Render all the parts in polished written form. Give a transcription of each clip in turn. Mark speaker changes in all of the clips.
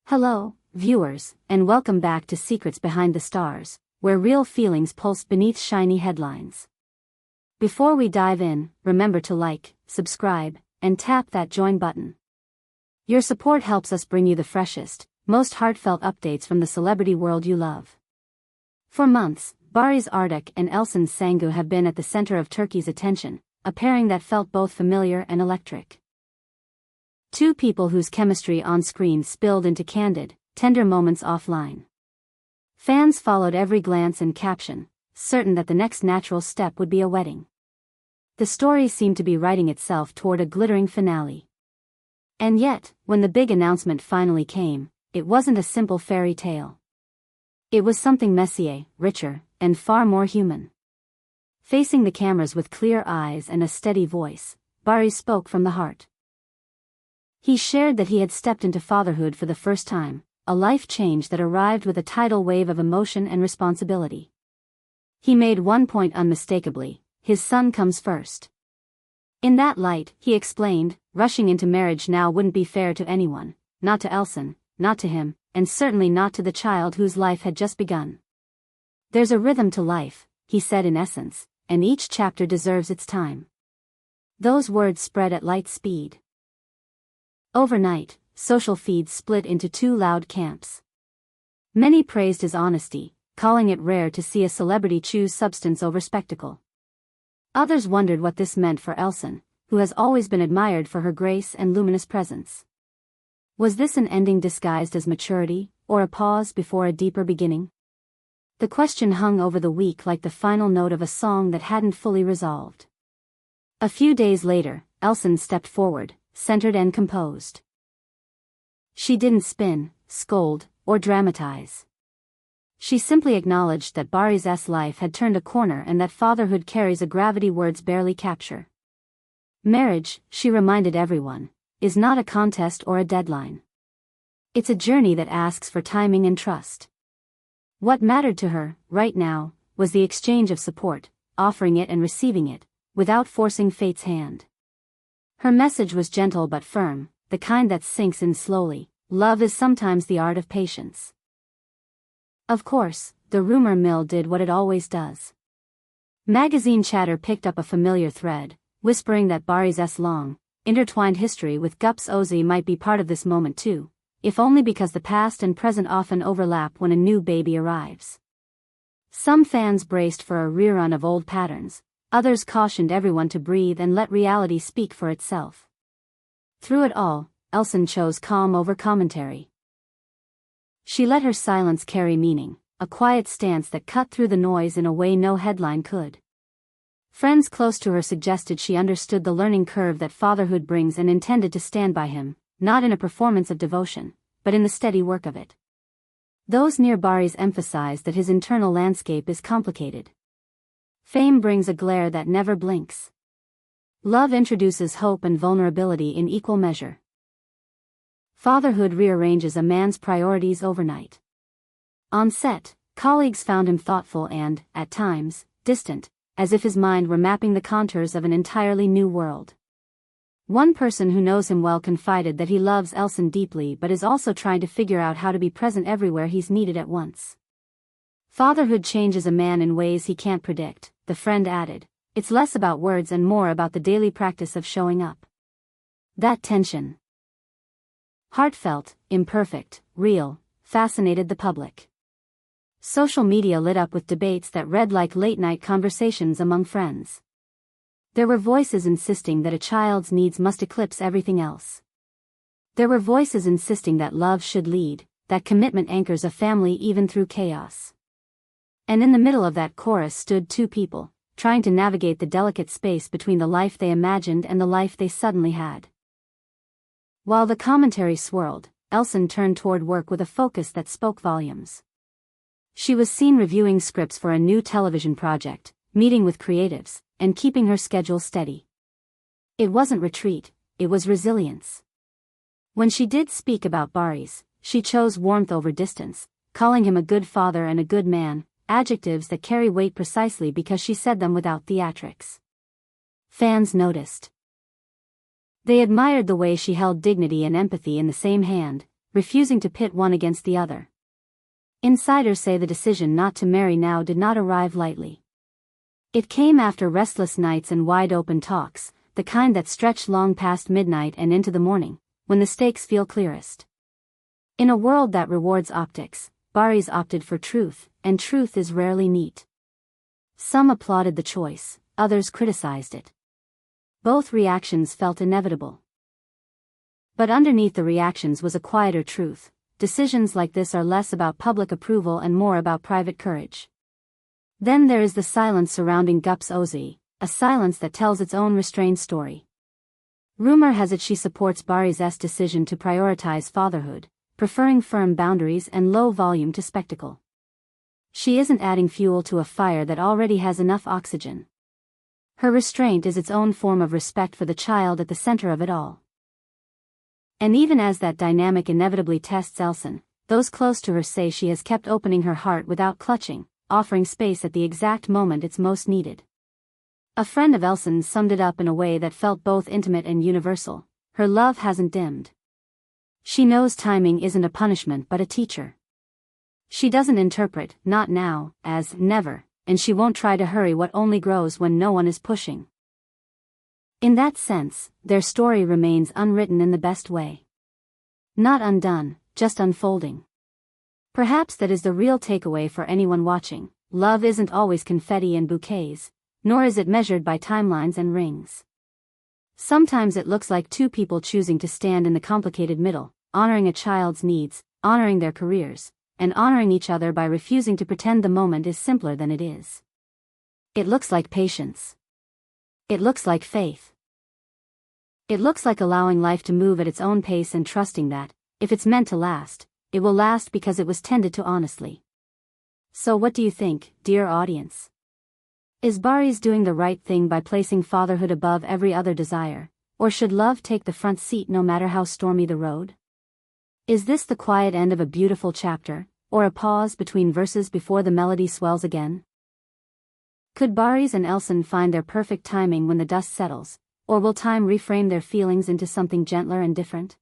Speaker 1: Hello, viewers, and welcome back to Secrets Behind the Stars, where real feelings pulse beneath shiny headlines. Before we dive in, remember to like, subscribe, and tap that join button. Your support helps us bring you the freshest, most heartfelt updates from the celebrity world you love. For months, Barış Arduç and Elçin Sangu have been at the center of Turkey's attention, a pairing that felt both familiar and electric. Two people whose chemistry on screen spilled into candid, tender moments offline. Fans followed every glance and caption, certain that the next natural step would be a wedding. The story seemed to be writing itself toward a glittering finale. And yet, when the big announcement finally came, it wasn't a simple fairy tale. It was something messier, richer, and far more human. Facing the cameras with clear eyes and a steady voice, Barış spoke from the heart. He shared that he had stepped into fatherhood for the first time, a life change that arrived with a tidal wave of emotion and responsibility. He made one point unmistakably: his son comes first. In that light, he explained, rushing into marriage now wouldn't be fair to anyone, not to Elçin, not to him, and certainly not to the child whose life had just begun. There's a rhythm to life, he said in essence, and each chapter deserves its time. Those words spread at light speed. Overnight, social feeds split into two loud camps. Many praised his honesty, calling it rare to see a celebrity choose substance over spectacle. Others wondered what this meant for Elçin, who has always been admired for her grace and luminous presence. Was this an ending disguised as maturity, or a pause before a deeper beginning? The question hung over the week like the final note of a song that hadn't fully resolved. A few days later, Elçin stepped forward, centered and composed. She didn't spin, scold, or dramatize. She simply acknowledged that Barış's life had turned a corner and that fatherhood carries a gravity words barely capture. Marriage, she reminded everyone, is not a contest or a deadline. It's a journey that asks for timing and trust. What mattered to her, right now, was the exchange of support, offering it and receiving it, without forcing fate's hand. Her message was gentle but firm, the kind that sinks in slowly. Love is sometimes the art of patience. Of course, the rumor mill did what it always does. Magazine chatter picked up a familiar thread, whispering that Barış's long, intertwined history with Gups Ozi might be part of this moment too, if only because the past and present often overlap when a new baby arrives. Some fans braced for a rerun of old patterns. Others cautioned everyone to breathe and let reality speak for itself. Through it all, Elçin chose calm over commentary. She let her silence carry meaning, a quiet stance that cut through the noise in a way no headline could. Friends close to her suggested she understood the learning curve that fatherhood brings and intended to stand by him, not in a performance of devotion, but in the steady work of it. Those near Barış emphasized that his internal landscape is complicated. Fame brings a glare that never blinks. Love introduces hope and vulnerability in equal measure. Fatherhood rearranges a man's priorities overnight. On set, colleagues found him thoughtful and, at times, distant, as if his mind were mapping the contours of an entirely new world. One person who knows him well confided that he loves Elçin deeply but is also trying to figure out how to be present everywhere he's needed at once. Fatherhood changes a man in ways he can't predict, the friend added. It's less about words and more about the daily practice of showing up. That tension, heartfelt, imperfect, real, fascinated the public. Social media lit up with debates that read like late-night conversations among friends. There were voices insisting that a child's needs must eclipse everything else. There were voices insisting that love should lead, that commitment anchors a family even through chaos. And in the middle of that chorus stood two people, trying to navigate the delicate space between the life they imagined and the life they suddenly had. While the commentary swirled, Elçin turned toward work with a focus that spoke volumes. She was seen reviewing scripts for a new television project, meeting with creatives, and keeping her schedule steady. It wasn't retreat, it was resilience. When she did speak about Barış, she chose warmth over distance, calling him a good father and a good man, adjectives that carry weight precisely because she said them without theatrics. Fans noticed. They admired the way she held dignity and empathy in the same hand, refusing to pit one against the other. Insiders say the decision not to marry now did not arrive lightly. It came after restless nights and wide-open talks, the kind that stretch long past midnight and into the morning, when the stakes feel clearest. In a world that rewards optics, Barış opted for truth, and truth is rarely neat. Some applauded the choice, others criticized it. Both reactions felt inevitable. But underneath the reactions was a quieter truth. Decisions like this are less about public approval and more about private courage. Then there is the silence surrounding Gup's Ozi, a silence that tells its own restrained story. Rumor has it she supports Barış's decision to prioritize fatherhood, preferring firm boundaries and low volume to spectacle. She isn't adding fuel to a fire that already has enough oxygen. Her restraint is its own form of respect for the child at the center of it all. And even as that dynamic inevitably tests Elçin, those close to her say she has kept opening her heart without clutching, offering space at the exact moment it's most needed. A friend of Elçin's summed it up in a way that felt both intimate and universal: her love hasn't dimmed. She knows timing isn't a punishment but a teacher. She doesn't interpret "not now" as "never," and she won't try to hurry what only grows when no one is pushing. In that sense, their story remains unwritten in the best way. Not undone, just unfolding. Perhaps that is the real takeaway for anyone watching. Love isn't always confetti and bouquets, nor is it measured by timelines and rings. Sometimes it looks like two people choosing to stand in the complicated middle, honoring a child's needs, honoring their careers, and honoring each other by refusing to pretend the moment is simpler than it is. It looks like patience. It looks like faith. It looks like allowing life to move at its own pace and trusting that, if it's meant to last, it will last because it was tended to honestly. So what do you think, dear audience? Is Barış doing the right thing by placing fatherhood above every other desire, or should love take the front seat no matter how stormy the road? Is this the quiet end of a beautiful chapter, or a pause between verses before the melody swells again? Could Barış and Elçin find their perfect timing when the dust settles, or will time reframe their feelings into something gentler and different?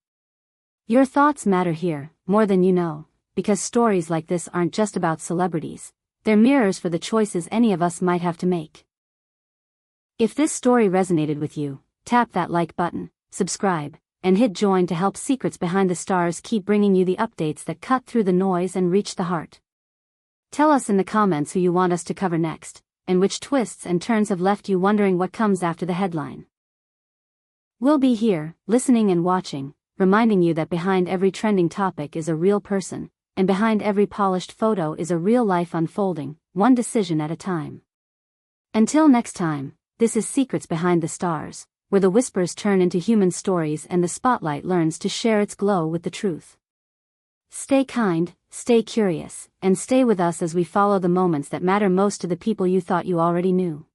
Speaker 1: Your thoughts matter here, more than you know, because stories like this aren't just about celebrities, they're mirrors for the choices any of us might have to make. If this story resonated with you, tap that like button, subscribe, and hit join to help Secrets Behind the Stars keep bringing you the updates that cut through the noise and reach the heart. Tell us in the comments who you want us to cover next, and which twists and turns have left you wondering what comes after the headline. We'll be here, listening and watching, reminding you that behind every trending topic is a real person, and behind every polished photo is a real life unfolding, one decision at a time. Until next time, this is Secrets Behind the Stars, where the whispers turn into human stories and the spotlight learns to share its glow with the truth. Stay kind, stay curious, and stay with us as we follow the moments that matter most to the people you thought you already knew.